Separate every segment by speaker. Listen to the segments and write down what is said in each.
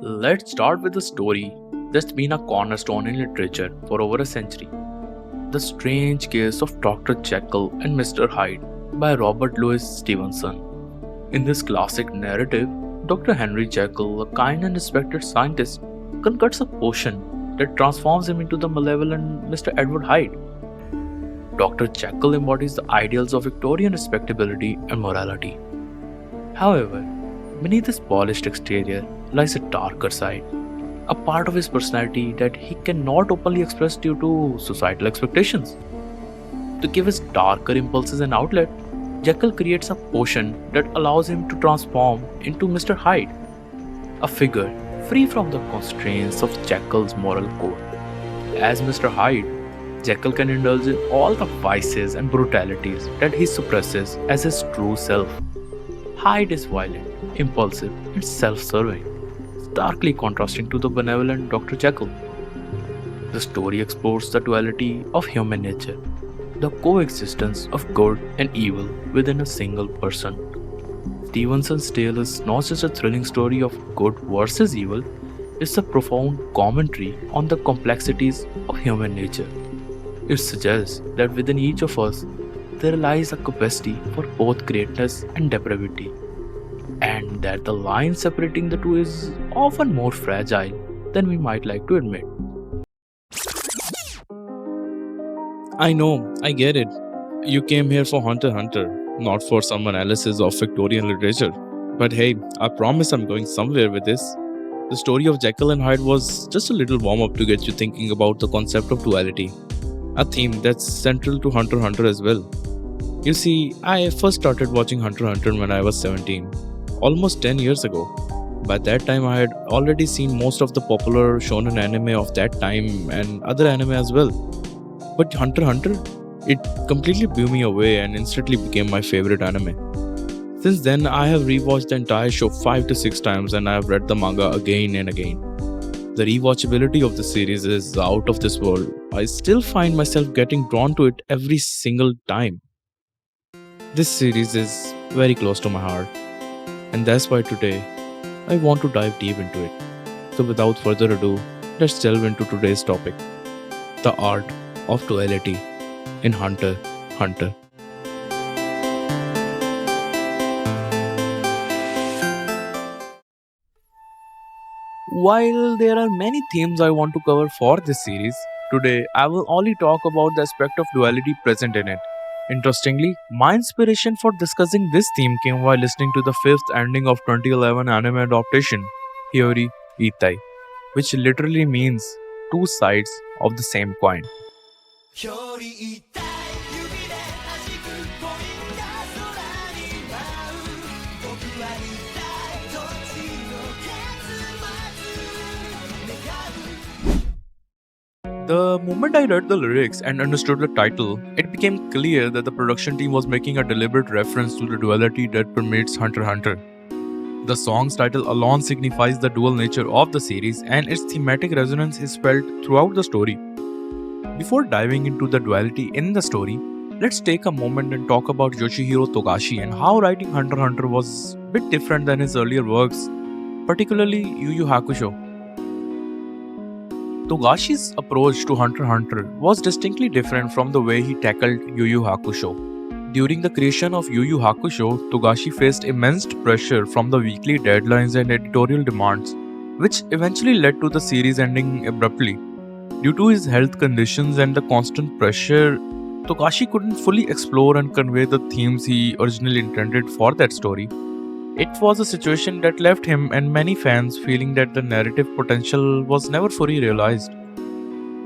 Speaker 1: Let's start with a story that's been a cornerstone in literature for over a century. The Strange Case of Dr. Jekyll and Mr. Hyde by Robert Louis Stevenson. In this classic narrative, Dr. Henry Jekyll, a kind and respected scientist, concocts a potion that transforms him into the malevolent Mr. Edward Hyde. Dr. Jekyll embodies the ideals of Victorian respectability and morality. However, beneath his polished exterior lies a darker side, a part of his personality that he cannot openly express due to societal expectations. To give his darker impulses an outlet, Jekyll creates a potion that allows him to transform into Mr. Hyde, a figure free from the constraints of Jekyll's moral code. As Mr. Hyde, Jekyll can indulge in all the vices and brutalities that he suppresses as his true self. Hyde is violent, impulsive, and self-serving, starkly contrasting to the benevolent Dr. Jekyll. The story explores the duality of human nature, the coexistence of good and evil within a single person. Stevenson's tale is not just a thrilling story of good versus evil, it's a profound commentary on the complexities of human nature. It suggests that within each of us, there lies a capacity for both greatness and depravity, and that the line separating the two is often more fragile than we might like to admit.
Speaker 2: I know, I get it. You came here for Hunter x Hunter, not for some analysis of Victorian literature. But hey, I promise I'm going somewhere with this. The story of Jekyll and Hyde was just a little warm up to get you thinking about the concept of duality, a theme that's central to Hunter x Hunter as well. You see, I first started watching Hunter x Hunter when I was 17, almost 10 years ago. By that time, I had already seen most of the popular shonen anime of that time and other anime as well. But Hunter x Hunter, it completely blew me away and instantly became my favorite anime. Since then, I have rewatched the entire show 5 to 6 times and I have read the manga again and again. The rewatchability of the series is out of this world. I still find myself getting drawn to it every single time. This series is very close to my heart, and that's why today I want to dive deep into it. So without further ado, let's delve into today's topic, the art of duality in Hunter x Hunter. While there are many themes I want to cover for this series, today I will only talk about the aspect of duality present in it. Interestingly, my inspiration for discussing this theme came while listening to the fifth ending of 2011 anime adaptation, Hyori Ittai, which literally means two sides of the same coin.
Speaker 3: 表裏一体指で弾くポインが空に舞う僕は一体どっちの結末願う
Speaker 2: The moment I read the lyrics and understood the title, it became clear that the production team was making a deliberate reference to the duality that permeates Hunter x Hunter. The song's title alone signifies the dual nature of the series, and its thematic resonance is felt throughout the story. Before diving into the duality in the story, let's take a moment and talk about Yoshihiro Togashi and how writing Hunter x Hunter was a bit different than his earlier works, particularly Yu Yu Hakusho. Togashi's approach to Hunter x Hunter was distinctly different from the way he tackled Yu Yu Hakusho. During the creation of Yu Yu Hakusho, Togashi faced immense pressure from the weekly deadlines and editorial demands, which eventually led to the series ending abruptly. Due to his health conditions and the constant pressure, Togashi couldn't fully explore and convey the themes he originally intended for that story. It was a situation that left him and many fans feeling that the narrative potential was never fully realized.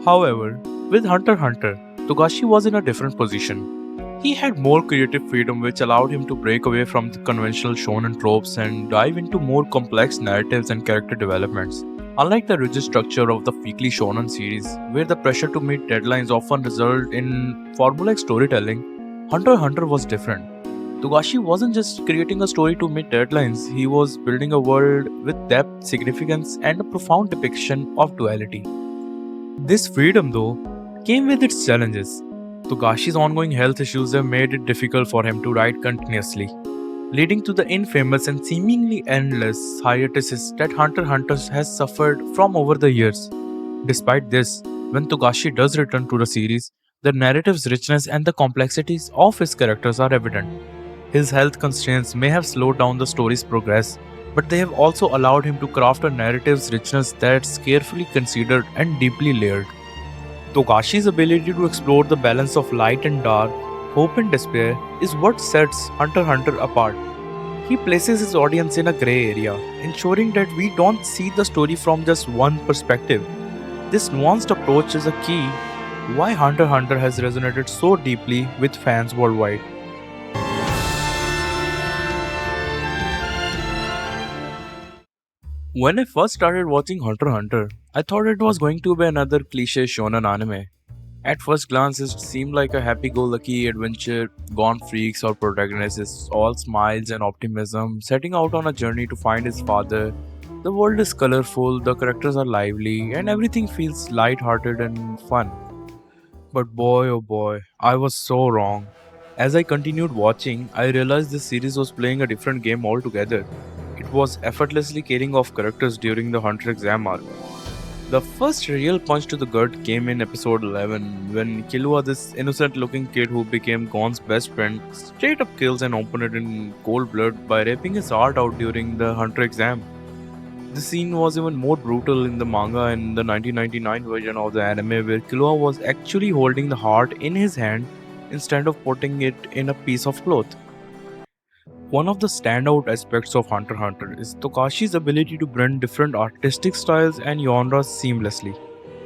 Speaker 2: However, with Hunter x Hunter, Togashi was in a different position. He had more creative freedom, which allowed him to break away from the conventional shonen tropes and dive into more complex narratives and character developments. Unlike the rigid structure of the weekly shonen series, where the pressure to meet deadlines often resulted in formulaic storytelling, Hunter x Hunter was different. Togashi wasn't just creating a story to meet deadlines, he was building a world with depth, significance, and a profound depiction of duality. This freedom, though, came with its challenges. Togashi's ongoing health issues have made it difficult for him to write continuously.
Speaker 1: leading to the infamous and seemingly endless hiatuses that Hunter x Hunter has suffered from over the years. Despite this, when Togashi does return to the series, the narrative's richness and the complexities of his characters are evident. His health constraints may have slowed down the story's progress, but they have also allowed him to craft a narrative's richness that's carefully considered and deeply layered. Togashi's ability to explore the balance of light and dark, hope and despair, is what sets Hunter x Hunter apart. He places his audience in a grey area, ensuring that we don't see the story from just one perspective. This nuanced approach is a key why Hunter x Hunter has resonated so deeply with fans worldwide. When I first started watching Hunter x Hunter, I thought it was going to be another cliche shonen anime. At first glance, it seemed like a happy-go-lucky adventure, gone freaks or protagonists, all smiles and optimism, setting out on a journey to find his father. The world is colorful, the characters are lively, and everything feels light-hearted and fun. But boy oh boy, I was so wrong. As I continued watching, I realized this series was playing a different game altogether. It was effortlessly killing off characters during the Hunter exam arc. The first real punch to the gut came in episode 11 when Killua, this innocent looking kid who became Gon's best friend, straight up kills an opponent in cold blood by ripping his heart out during the Hunter exam. This scene was even more brutal in the manga and the 1999 version of the anime, where Killua was actually holding the heart in his hand instead of putting it in a piece of cloth. One of the standout aspects of Hunter x Hunter is Tokashi's ability to blend different artistic styles and genres seamlessly.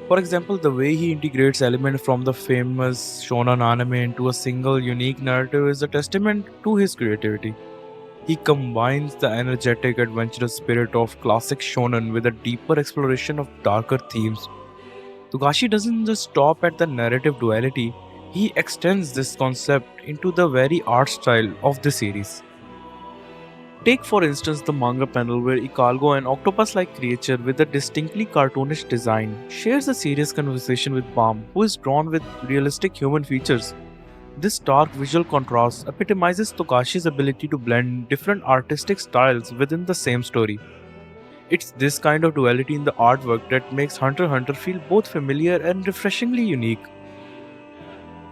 Speaker 1: For example, the way he integrates elements from the famous shonen anime into a single unique narrative is a testament to his creativity. He combines the energetic, adventurous spirit of classic shonen with a deeper exploration of darker themes. Togashi doesn't just stop at the narrative duality, he extends this concept into the very art style of the series. Take for instance the manga panel where Ikalgo, an octopus-like creature with a distinctly cartoonish design, shares a serious conversation with Palm, who is drawn with realistic human features. This stark visual contrast epitomizes Tokashi's ability to blend different artistic styles within the same story. It's this kind of duality in the artwork that makes Hunter x Hunter feel both familiar and refreshingly unique.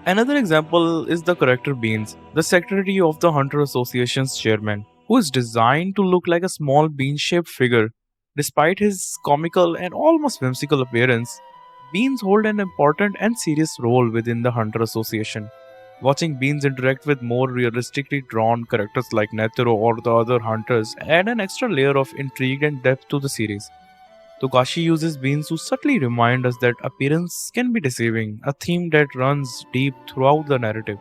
Speaker 1: Another example is the character Beans, the secretary of the Hunter Association's chairman, who is designed to look like a small bean-shaped figure. Despite his comical and almost whimsical appearance, Beans hold an important and serious role within the Hunter Association. Watching Beans interact with more realistically drawn characters like Netero or the other hunters add an extra layer of intrigue and depth to the series. Togashi uses Beans to subtly remind us that appearance can be deceiving, a theme that runs deep throughout the narrative.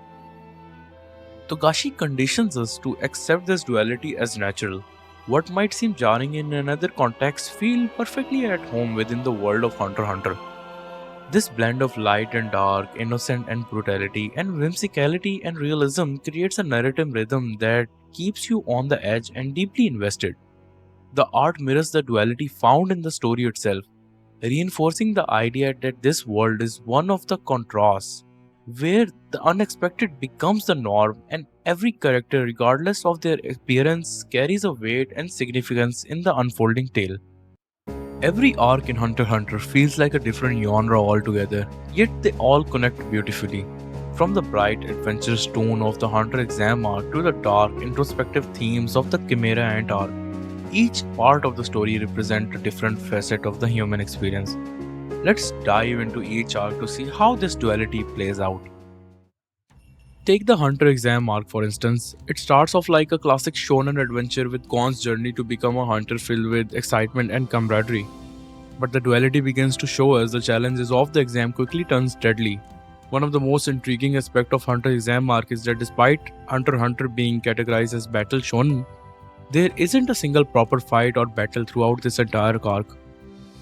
Speaker 1: Togashi conditions us to accept this duality as natural. What might seem jarring in another context feel perfectly at home within the world of Hunter x Hunter. This blend of light and dark, innocent and brutality, and whimsicality and realism creates a narrative rhythm that keeps you on the edge and deeply invested. The art mirrors the duality found in the story itself, reinforcing the idea that this world is one of the contrasts, where the unexpected becomes the norm and every character, regardless of their appearance, carries a weight and significance in the unfolding tale. Every arc in Hunter x Hunter feels like a different genre altogether, yet they all connect beautifully. From the bright, adventurous tone of the Hunter exam arc to the dark, introspective themes of the Chimera Ant arc, each part of the story represents a different facet of the human experience. Let's dive into each arc to see how this duality plays out. Take the Hunter exam arc for instance. It starts off like a classic shonen adventure with Gon's journey to become a hunter filled with excitement and camaraderie. But the duality begins to show as the challenges of the exam quickly turns deadly. One of the most intriguing aspects of Hunter exam arc is that despite Hunter x Hunter being categorized as battle shonen, there isn't a single proper fight or battle throughout this entire arc.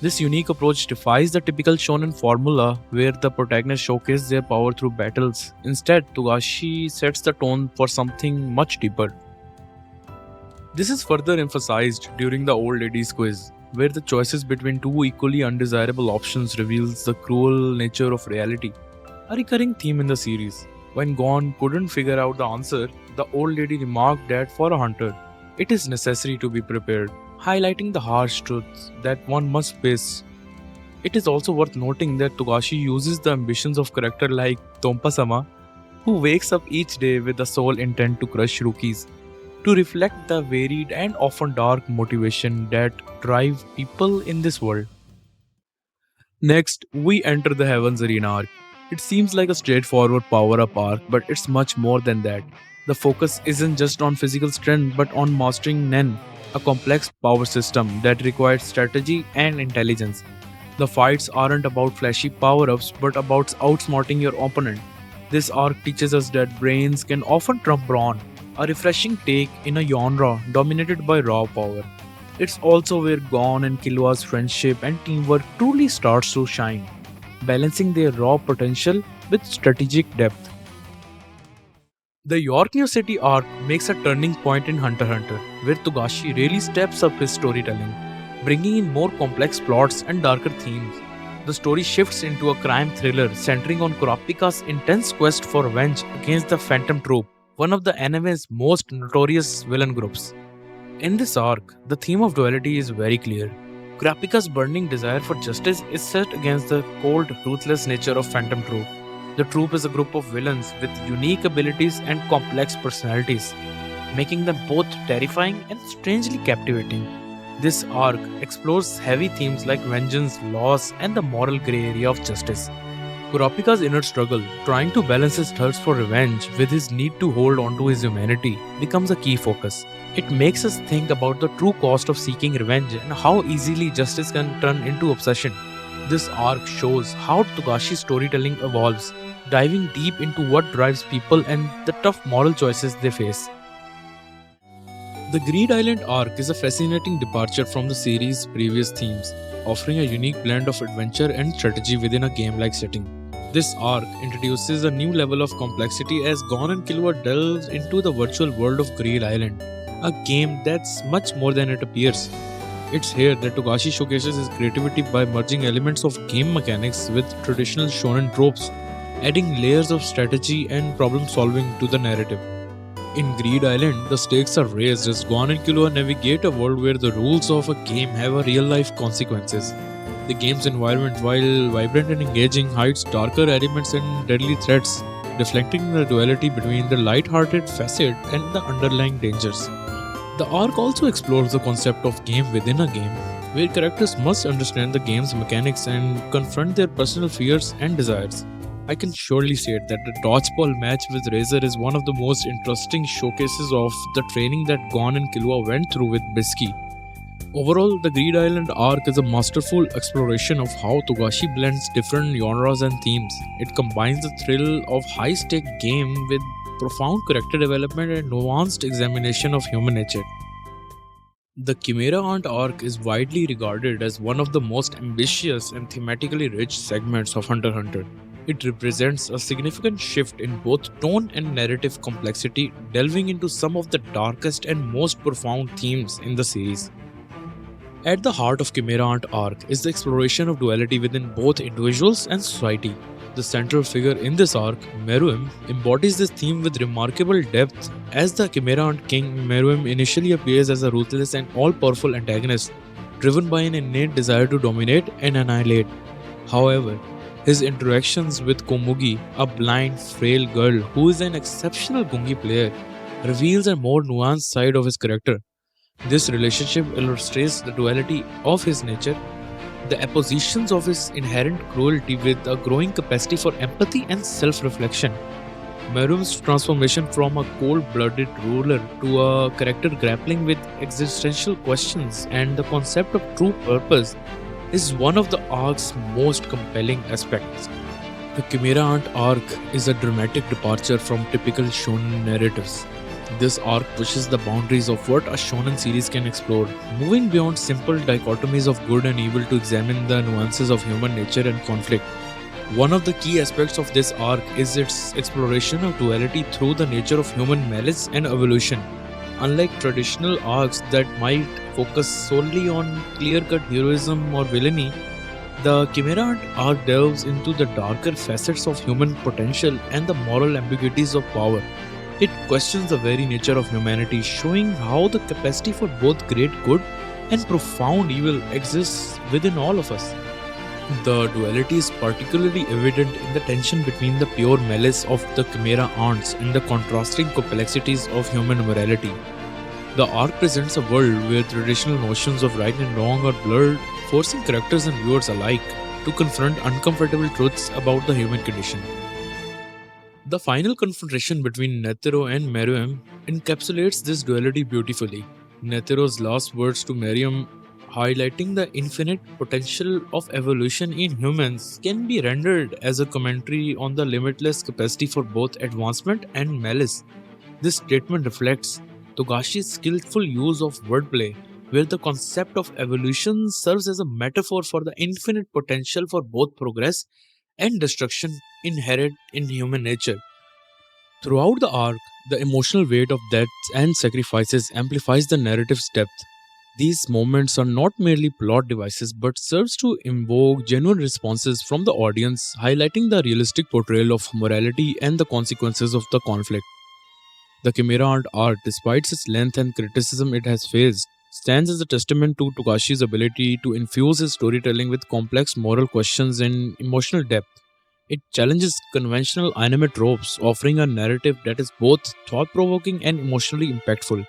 Speaker 1: This unique approach defies the typical shonen formula where the protagonists showcase their power through battles. Instead, Togashi sets the tone for something much deeper. This is further emphasized during the Old Ladies quiz, where the choices between two equally undesirable options reveals the cruel nature of reality. A recurring theme in the series. When Gon couldn't figure out the answer,
Speaker 2: the old lady remarked that for a hunter, it is necessary to be prepared, highlighting the harsh truths that one must face. It is also worth noting that Togashi uses the ambitions of character like Tompa-sama, who wakes up each day with the sole intent to crush rookies, to reflect the varied and often dark motivation that drive people in this world. Next, we enter the Heavens Arena arc. It seems like a straightforward power up arc, but it's much more than that. The focus isn't just on physical strength, but on mastering Nen, a complex power system that requires strategy and intelligence. The fights aren't about flashy power ups, but about outsmarting your opponent. This arc teaches us that brains can often trump brawn, a refreshing take in a genre dominated by raw power. It's also where Gon and Killua's friendship and teamwork truly starts to shine, balancing their raw potential with strategic depth. The York New City arc makes a turning point in Hunter x Hunter, where Togashi really steps up his storytelling, bringing in more complex plots and darker themes. The story shifts into a crime thriller centering on Kurapika's intense quest for revenge against the Phantom Troop, one of the anime's most notorious villain groups. In this arc, the theme of duality is very clear. Kurapika's burning desire for justice is set against the cold, ruthless nature of Phantom Troop. The troop is a group of villains with unique abilities and complex personalities, making them both terrifying and strangely captivating. This arc explores heavy themes like vengeance, loss, and the moral grey area of justice. Kurapika's inner struggle, trying to balance his thirst for revenge with his need to hold on to his humanity, becomes a key focus. It makes us think about the true cost of seeking revenge and how easily justice can turn into obsession. This arc shows how Togashi's storytelling evolves, diving deep into what drives people and the tough moral choices they face. The Greed Island arc is a fascinating departure from the series' previous themes, offering a unique blend of adventure and strategy within a game-like setting. This arc introduces a new level of complexity as Gon and Killua delves into the virtual world of Greed Island, a game that's much more than it appears. It's here that Togashi showcases his creativity by merging elements of game mechanics with traditional shonen tropes, adding layers of strategy and problem solving to the narrative. In Greed Island, the stakes are raised as Gon and Killua navigate a world where the rules of a game have a real-life consequences. The game's environment, while vibrant and engaging, hides darker elements and deadly threats, reflecting the duality between the light-hearted facet and the underlying dangers. The arc also explores the concept of game within a game, where characters must understand the game's mechanics and confront their personal fears and desires. I can surely say that the dodgeball match with Razor is one of the most interesting showcases of the training that Gon and Killua went through with Bisky. Overall, the Greed Island arc is a masterful exploration of how Togashi blends different genres and themes. It combines the thrill of high-stake game with profound character development and nuanced examination of human nature. The Chimera Ant arc is widely regarded as one of the most ambitious and thematically rich segments of Hunter x Hunter. It represents a significant shift in both tone and narrative complexity, delving into some of the darkest and most profound themes in the series. At the heart of Chimera Ant arc is the exploration of duality within both individuals and society. The central figure in this arc, Meruem, embodies this theme with remarkable depth. As the Chimera Ant King, Meruem initially appears as a ruthless and all-powerful antagonist, driven by an innate desire to dominate and annihilate. However, his interactions with Komugi, a blind, frail girl who is an exceptional gungi player, reveals a more nuanced side of his character. This relationship illustrates the duality of his nature, the oppositions of his inherent cruelty with a growing capacity for empathy and self-reflection. Meruem's transformation from a cold-blooded ruler to a character grappling with existential questions and the concept of true purpose is one of the arc's most compelling aspects. The Chimera Ant arc is a dramatic departure from typical shonen narratives. This arc pushes the boundaries of what a shonen series can explore, moving beyond simple dichotomies of good and evil to examine the nuances of human nature and conflict. One of the key aspects of this arc is its exploration of duality through the nature of human malice and evolution. Unlike traditional arcs that might focus solely on clear-cut heroism or villainy, the Chimera Ant arc delves into the darker facets of human potential and the moral ambiguities of power. It questions the very nature of humanity, showing how the capacity for both great good and profound evil exists within all of us. The duality is particularly evident in the tension between the pure malice of the Chimera aunts and the contrasting complexities of human morality. The arc presents a world where traditional notions of right and wrong are blurred, forcing characters and viewers alike to confront uncomfortable truths about the human condition. The final confrontation between Netero and Meruem encapsulates this duality beautifully. Netero's last words to Miriam, highlighting the infinite potential of evolution in humans, can be rendered as a commentary on the limitless capacity for both advancement and malice. This statement reflects Togashi's skillful use of wordplay, where the concept of evolution serves as a metaphor for the infinite potential for both progress and destruction inherent in human nature. Throughout the arc, the emotional weight of deaths and sacrifices amplifies the narrative's depth. These moments are not merely plot devices but serves to invoke genuine responses from the audience, highlighting the realistic portrayal of morality and the consequences of the conflict. The Chimera art, despite its length and criticism it has faced, stands as a testament to Togashi's ability to infuse his storytelling with complex moral questions and emotional depth. It challenges conventional anime tropes, offering a narrative that is both thought provoking and emotionally impactful,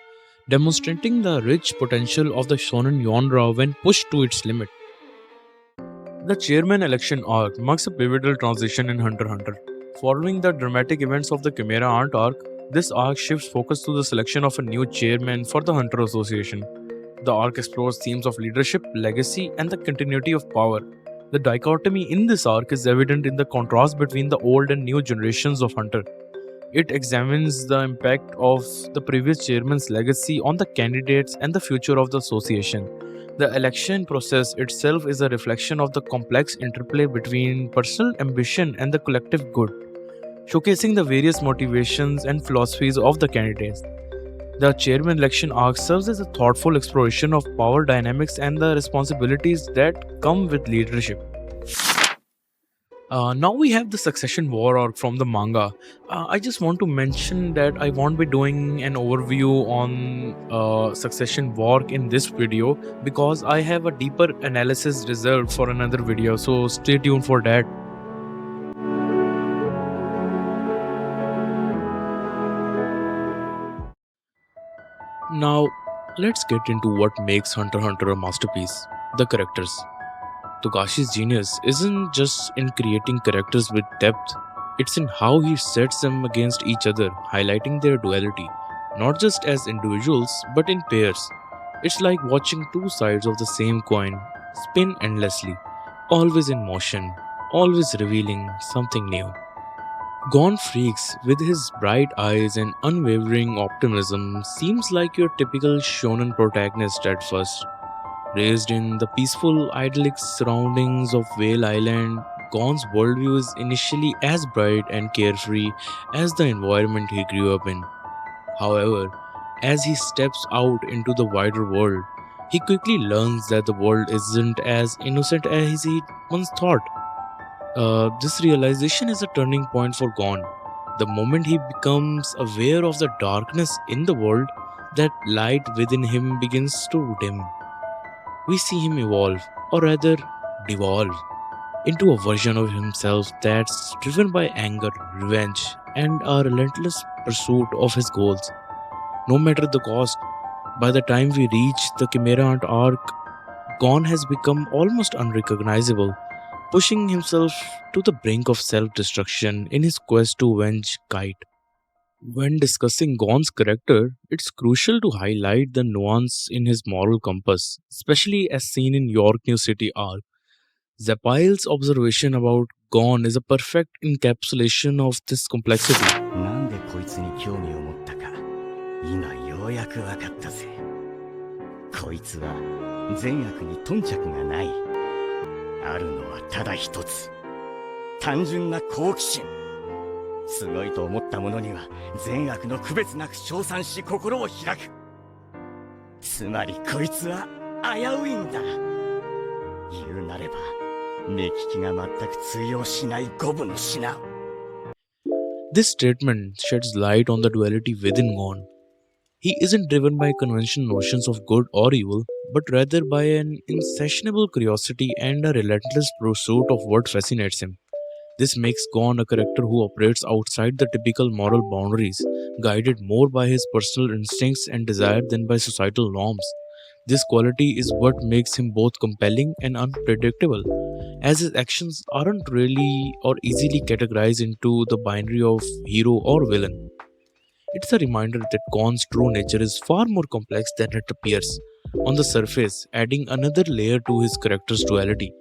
Speaker 2: demonstrating the rich potential of the shonen genre when pushed to its limit. The chairman election arc marks a pivotal transition in Hunter x Hunter. Following the dramatic events of the Chimera Ant arc, this arc shifts focus to the selection of a new chairman for the Hunter Association. The arc explores themes of leadership, legacy, and the continuity of power. The dichotomy in this arc is evident in the contrast between the old and new generations of Hunter. It examines the impact of the previous chairman's legacy on the candidates and the future of the association. The election process itself is a reflection of the complex interplay between personal ambition and the collective good, showcasing the various motivations and philosophies of the candidates. The chairman election arc serves as a thoughtful exploration of power dynamics and the responsibilities that come with leadership. Now we have the succession war arc from the manga. I just want to mention that I won't be doing an overview on succession war in this video because I have a deeper analysis reserved for another video, so stay tuned for that. Now, let's get into what makes Hunter x Hunter a masterpiece: the characters. Togashi's genius isn't just in creating characters with depth, it's in how he sets them against each other, highlighting their duality, not just as individuals but in pairs. It's like watching two sides of the same coin spin endlessly, always in motion, always revealing something new. Gon Freaks, with his bright eyes and unwavering optimism, seems like your typical shonen protagonist at first. Raised in the peaceful, idyllic surroundings of Whale Island, Gon's worldview is initially as bright and carefree as the environment he grew up in. However, as he steps out into the wider world, he quickly learns that the world isn't as innocent as he once thought. This realization is a turning point for Gon. The moment he becomes aware of the darkness in the world, that light within him begins to dim. We see him evolve, or rather, devolve, into a version of himself that's driven by anger, revenge, and a relentless pursuit of his goals, no matter the cost. By the time we reach the Chimera Ant arc, Gon has become almost unrecognizable, pushing himself to the brink of self destruction in his quest to avenge Kite. When discussing Gon's character, it's crucial to highlight the nuance in his moral compass, especially as seen in York New City arc. Zapile's observation about Gon is a perfect encapsulation of this complexity.
Speaker 3: なんでこいつに興味を持ったか今ようやく分かったぜ。こいつは善悪に頓着がない。あるのはただ一つ。単純な好奇心。すごいと思ったものには善悪の区別なく称賛し心を開く。つまりこいつは危ういんだ。言うなれば目利きが全く通用しない五分の品。
Speaker 2: This statement sheds light on the duality within Gon. He isn't driven by conventional notions of good or evil, but rather by an insatiable curiosity and a relentless pursuit of what fascinates him. This makes Gon a character who operates outside the typical moral boundaries, guided more by his personal instincts and desire than by societal norms. This quality is what makes him both compelling and unpredictable, as his actions aren't really or easily categorized into the binary of hero or villain. It's a reminder that Gon's true nature is far more complex than it appears on the surface, adding another layer to his character's duality.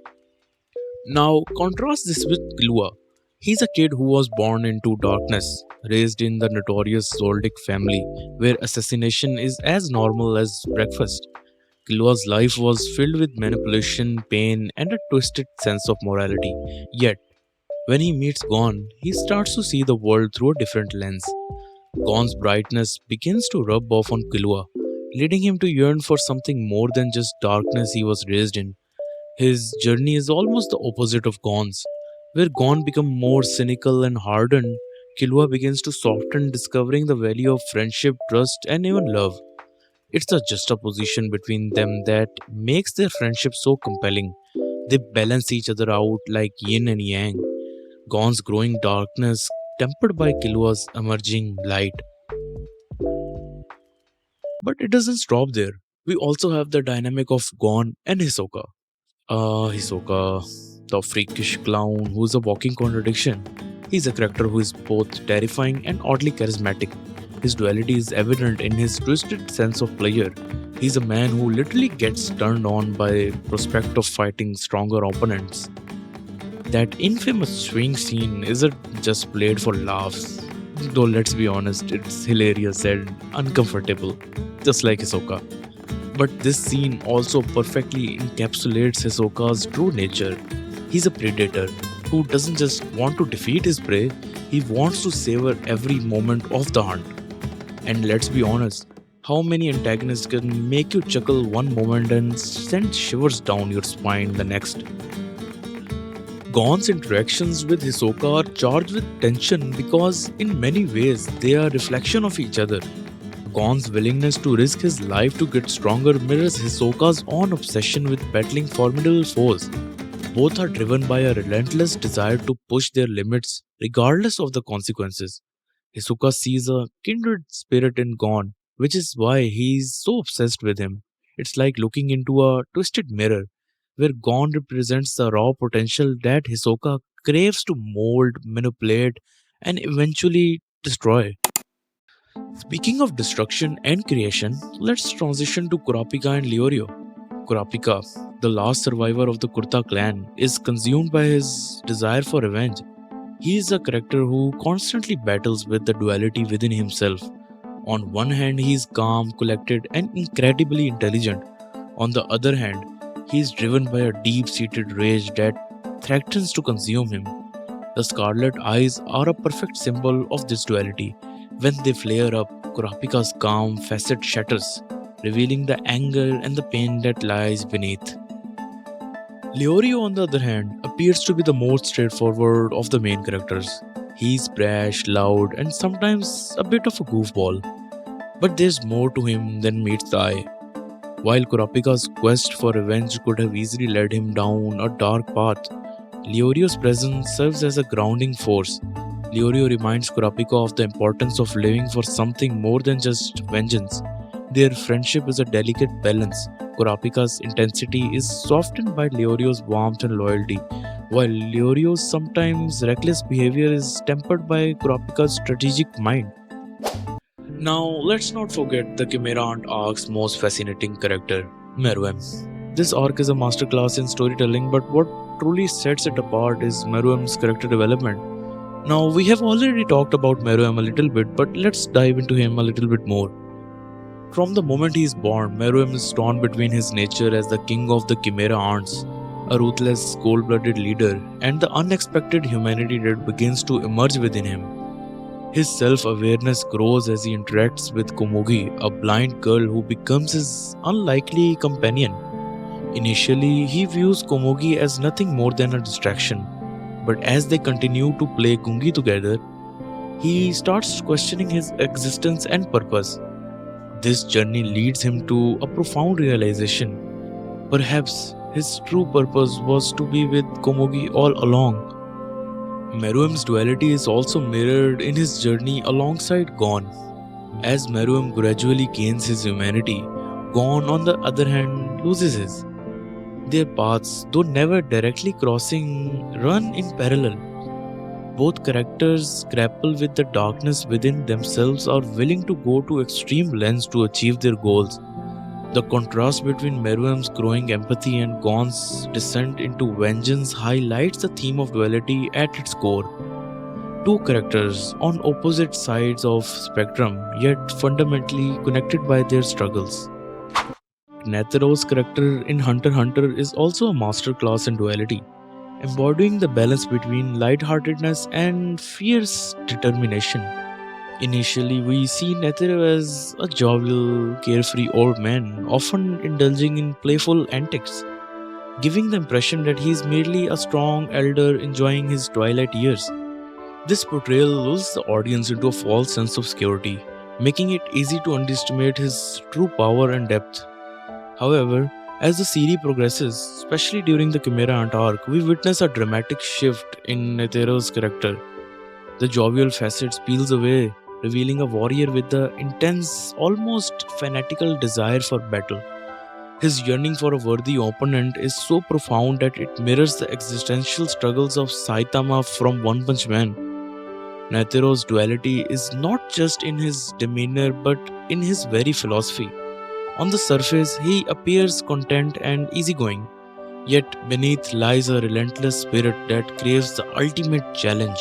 Speaker 2: Now, contrast this with Killua. He's a kid who was born into darkness, raised in the notorious Zoldyck family, where assassination is as normal as breakfast. Killua's life was filled with manipulation, pain, and a twisted sense of morality. Yet, when he meets Gon, he starts to see the world through a different lens. Gon's brightness begins to rub off on Killua, leading him to yearn for something more than just darkness he was raised in. His journey is almost the opposite of Gon's. Where Gon becomes more cynical and hardened, Killua begins to soften, discovering the value of friendship, trust, and even love. It's the juxtaposition between them that makes their friendship so compelling. They balance each other out like yin and yang. Gon's growing darkness tempered by Killua's emerging light. But it doesn't stop there. We also have the dynamic of Gon and Hisoka. Hisoka, the freakish clown who is a walking contradiction. He's a character who is both terrifying and oddly charismatic. His duality is evident in his twisted sense of pleasure. He's a man who literally gets turned on by prospect of fighting stronger opponents. That infamous swing scene isn't just played for laughs. Though let's be honest, it's hilarious and uncomfortable, just like Hisoka. But this scene also perfectly encapsulates Hisoka's true nature. He's a predator who doesn't just want to defeat his prey, he wants to savor every moment of the hunt. And let's be honest, how many antagonists can make you chuckle one moment and send shivers down your spine the next? Gon's interactions with Hisoka are charged with tension because, in many ways, they are a reflection of each other. Gon's willingness to risk his life to get stronger mirrors Hisoka's own obsession with battling formidable foes. Both are driven by a relentless desire to push their limits regardless of the consequences. Hisoka sees a kindred spirit in Gon, which is why he's so obsessed with him. It's like looking into a twisted mirror, where Gon represents the raw potential that Hisoka craves to mold, manipulate, and eventually destroy. Speaking of destruction and creation, let's transition to Kurapika and Leorio. Kurapika, the last survivor of the Kurta clan, is consumed by his desire for revenge. He is a character who constantly battles with the duality within himself. On one hand, he is calm, collected, and incredibly intelligent. On the other hand, he is driven by a deep seated rage that threatens to consume him. The scarlet eyes are a perfect symbol of this duality. When they flare up, Kurapika's calm facet shatters, revealing the anger and the pain that lies beneath. Leorio, on the other hand, appears to be the most straightforward of the main characters. He's brash, loud, and sometimes a bit of a goofball. But there's more to him than meets the eye. While Kurapika's quest for revenge could have easily led him down a dark path, Leorio's presence serves as a grounding force. Leorio reminds Kurapika of the importance of living for something more than just vengeance. Their friendship is a delicate balance. Kurapika's intensity is softened by Leorio's warmth and loyalty, while Leorio's sometimes reckless behavior is tempered by Kurapika's strategic mind. Now, let's not forget the Chimera Ant arc's most fascinating character, Meruem. This arc is a masterclass in storytelling, but what truly sets it apart is Meruem's character development. Now, we have already talked about Meruem a little bit, but let's dive into him a little bit more. From the moment he is born, Meruem is torn between his nature as the king of the Chimera Ants, a ruthless, cold-blooded leader, and the unexpected humanity that begins to emerge within him. His self-awareness grows as he interacts with Komugi, a blind girl who becomes his unlikely companion. Initially, he views Komugi as nothing more than a distraction, but as they continue to play Gungi together, he starts questioning his existence and purpose. This journey leads him to a profound realization. Perhaps his true purpose was to be with Komugi all along. Meruem's duality is also mirrored in his journey alongside Gon. As Meruem gradually gains his humanity, Gon, on the other hand, loses his. Their paths, though never directly crossing, run in parallel. Both characters grapple with the darkness within themselves, are willing to go to extreme lengths to achieve their goals. The contrast between Meruem's growing empathy and Gon's descent into vengeance highlights the theme of duality at its core. Two characters on opposite sides of spectrum, yet fundamentally connected by their struggles. Netero's character in Hunter x Hunter is also a masterclass in duality, embodying the balance between lightheartedness and fierce determination. Initially, we see Netero as a jovial, carefree old man, often indulging in playful antics, giving the impression that he is merely a strong elder enjoying his twilight years. This portrayal lulls the audience into a false sense of security, making it easy to underestimate his true power and depth. However, as the series progresses, especially during the Chimera Ant arc, we witness a dramatic shift in Netero's character. The jovial facets peels away, revealing a warrior with the intense, almost fanatical desire for battle. His yearning for a worthy opponent is so profound that it mirrors the existential struggles of Saitama from One Punch Man. Netero's duality is not just in his demeanor but in his very philosophy. On the surface, he appears content and easygoing, yet beneath lies a relentless spirit that craves the ultimate challenge.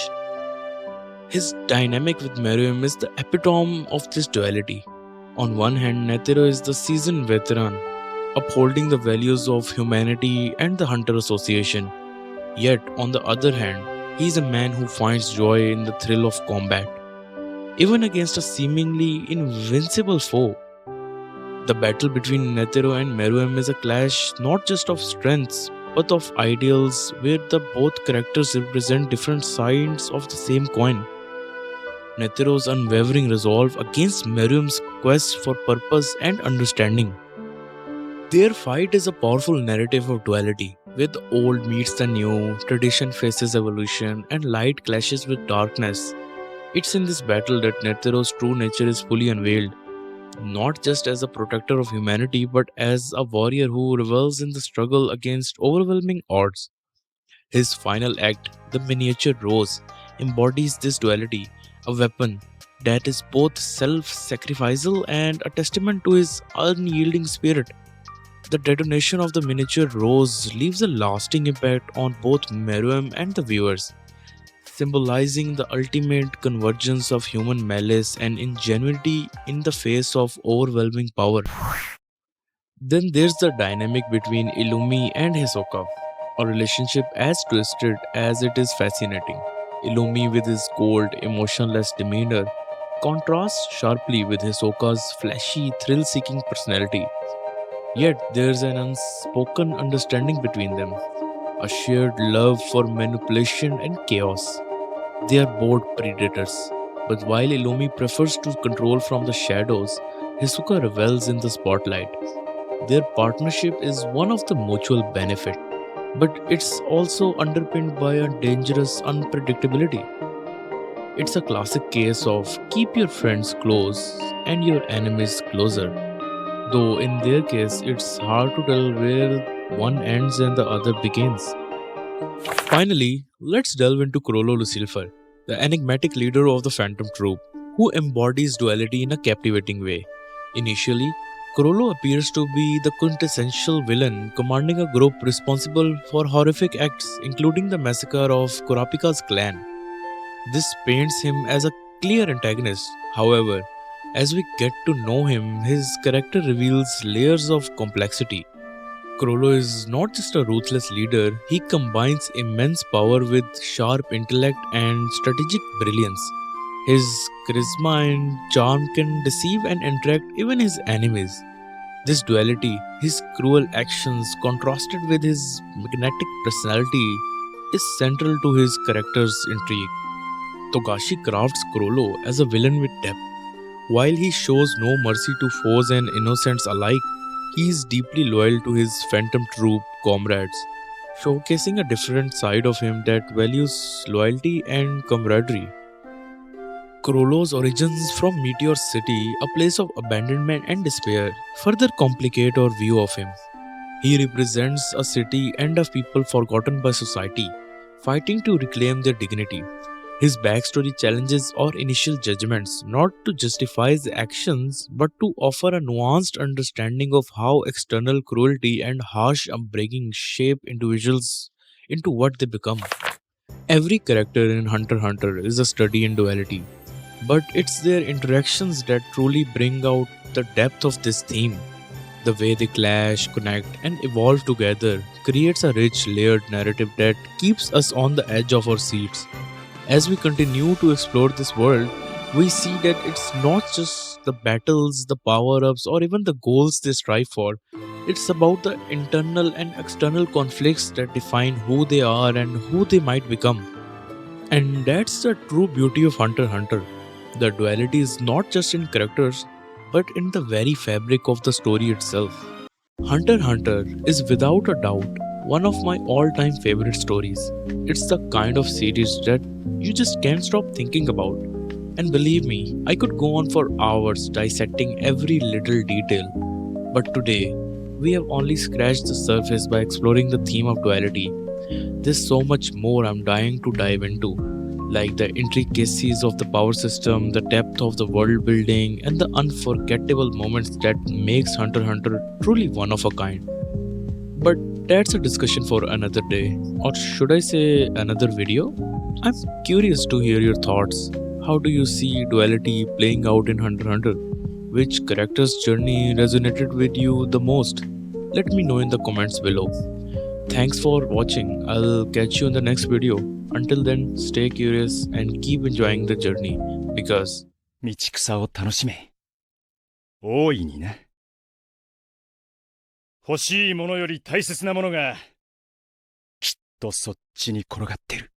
Speaker 2: His dynamic with Meruem is the epitome of this duality. On one hand, Netero is the seasoned veteran, upholding the values of humanity and the Hunter Association. Yet, on the other hand, he is a man who finds joy in the thrill of combat, even against a seemingly invincible foe. The battle between Netero and Meruem is a clash not just of strengths but of ideals, where the both characters represent different sides of the same coin. Netero's unwavering resolve against Meruem's quest for purpose and understanding. Their fight is a powerful narrative of duality, where the old meets the new, tradition faces evolution, and light clashes with darkness. It's in this battle that Netero's true nature is fully unveiled, not just as a protector of humanity but as a warrior who revels in the struggle against overwhelming odds. His final act, the miniature rose, embodies this duality, a weapon that is both self sacrificial and a testament to his unyielding spirit. The detonation of the miniature rose leaves a lasting impact on both Meruem and the viewers, symbolizing the ultimate convergence of human malice and ingenuity in the face of overwhelming power. Then there's the dynamic between Illumi and Hisoka, a relationship as twisted as it is fascinating. Illumi, with his cold, emotionless demeanor, contrasts sharply with Hisoka's flashy, thrill seeking personality. Yet there's an unspoken understanding between them, a shared love for manipulation and chaos. They are both predators, but while Illumi prefers to control from the shadows, Hisoka revels in the spotlight. Their partnership is one of the mutual benefit, but it's also underpinned by a dangerous unpredictability. It's a classic case of keep your friends close and your enemies closer, though in their case it's hard to tell where one ends and the other begins. Finally, let's delve into Crollo Lucifer, the enigmatic leader of the Phantom Troop, who embodies duality in a captivating way. Initially, Crollo appears to be the quintessential villain, commanding a group responsible for horrific acts, including the massacre of Kurapika's clan. This paints him as a clear antagonist. However, as we get to know him, his character reveals layers of complexity. Crollo is not just a ruthless leader, he combines immense power with sharp intellect and strategic brilliance. His charisma and charm can deceive and attract even his enemies. This duality, his cruel actions contrasted with his magnetic personality, is central to his character's intrigue. Togashi crafts Chrollo as a villain with depth. While he shows no mercy to foes and innocents alike, he is deeply loyal to his Phantom Troop comrades, showcasing a different side of him that values loyalty and camaraderie. Chrollo's origins from Meteor City, a place of abandonment and despair, further complicate our view of him. He represents a city and a people forgotten by society, fighting to reclaim their dignity. His backstory challenges our initial judgments, not to justify his actions, but to offer a nuanced understanding of how external cruelty and harsh upbringing shape individuals into what they become. Every character in Hunter x Hunter is a study in duality, but it's their interactions that truly bring out the depth of this theme. The way they clash, connect, and evolve together creates a rich, layered narrative that keeps us on the edge of our seats. As we continue to explore this world, we see that it's not just the battles, the power ups, or even the goals they strive for. It's about the internal and external conflicts that define who they are and who they might become. And that's the true beauty of Hunter x Hunter. The duality is not just in characters, but in the very fabric of the story itself. Hunter x Hunter is without a doubt one of my all time favorite stories. It's the kind of series that you just can't stop thinking about. And believe me, I could go on for hours dissecting every little detail. But today, we have only scratched the surface by exploring the theme of duality. There's so much more I'm dying to dive into, like the intricacies of the power system, the depth of the world building, and the unforgettable moments that makes Hunter x Hunter truly one of a kind. But that's a discussion for another day, or should I say another video? I'm curious to hear your thoughts. How do you see duality playing out in Hunter x Hunter? Which character's journey resonated with you the most? Let me know in the comments below. Thanks for watching. I'll catch you in the next video. Until then, stay curious and keep enjoying the journey because
Speaker 3: 道草を楽しめ。大いにな。欲しいものより大切なものが、きっとそっちに転がってる。